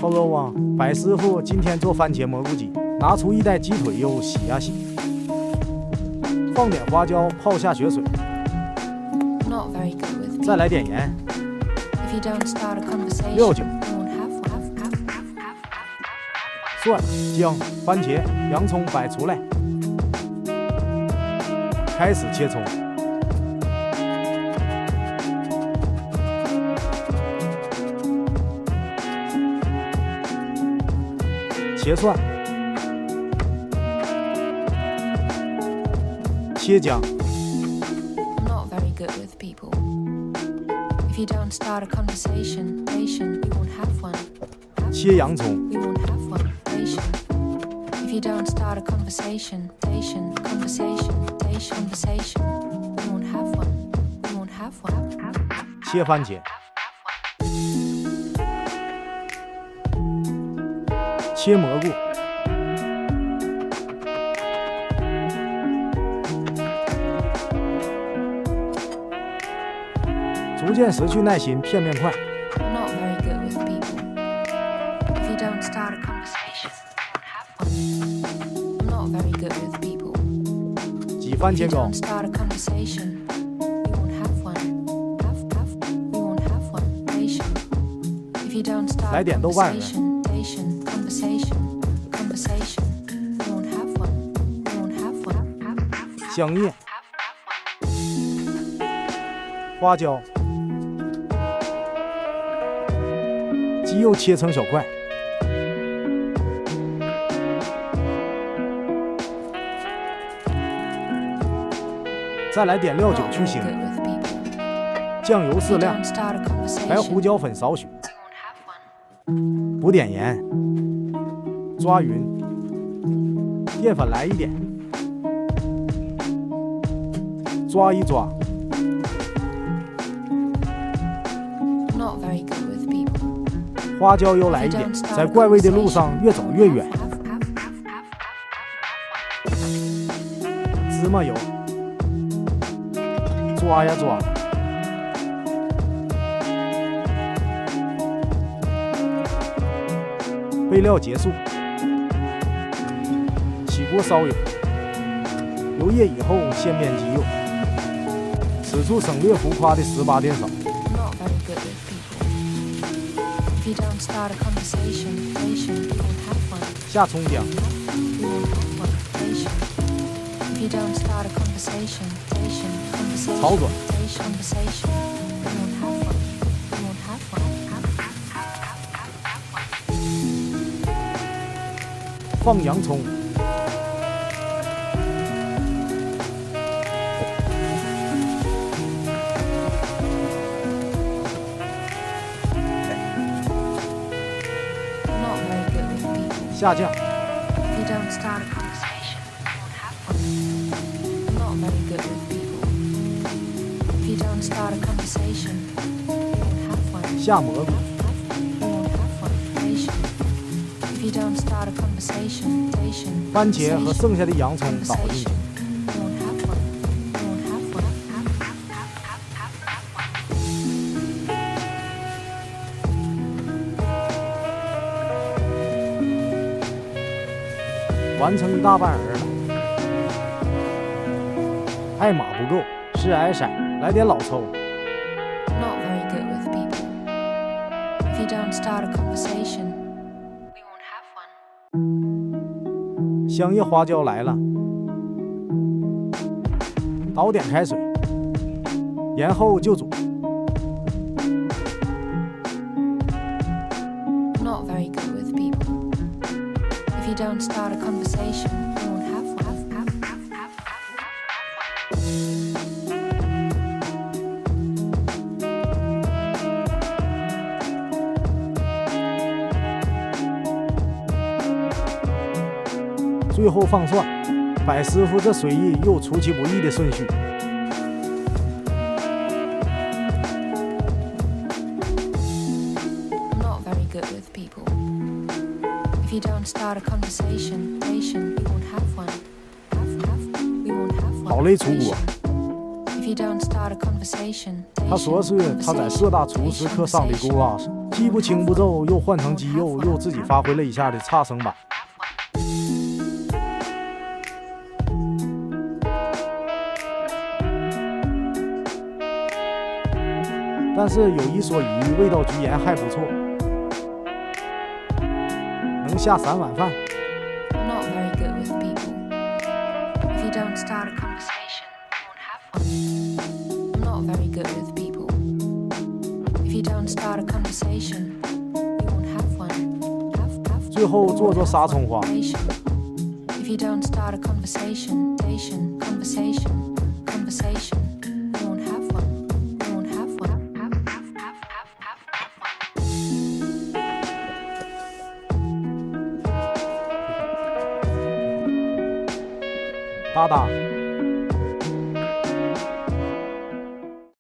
Hello 啊，白师傅今天做番茄蘑菇鸡，拿出一袋鸡腿肉洗呀洗，放点花椒泡下血水，再来点盐、料酒、蒜、姜、番茄、洋葱摆出来，开始切葱。切蒜，切姜，切洋葱，切番茄，切蘑菇，逐渐失去耐心，片面快。挤番茄膏，来点豆瓣儿。香叶、花椒，鸡肉切成小块，再来点料酒去腥，酱油适量，白胡椒粉少许，补点盐，抓匀，淀粉来一点。抓一抓，花椒油来一点，在怪味的路上越走越远。芝麻油，抓呀抓，备料结束，起锅烧油，油热以后先煸鸡肉。此处省略浮夸的18点少。下葱姜，炒转，放洋葱。下酱，下蘑菇，番茄和剩下的洋葱倒进去，完成一大半儿了。爱码不够，是挨色，来点老抽。香叶花椒来了，倒点开水，然后就煮。最后放蒜，百师傅这随意又出其不意的顺序。好嘞，出锅。他说是他在社大厨师课上的够老实，记不清步骤，又换成肌肉，又自己发挥了一下的差生版。但是有一说一，味道居然还不错，能下3碗饭。最后做做沙葱花。大大。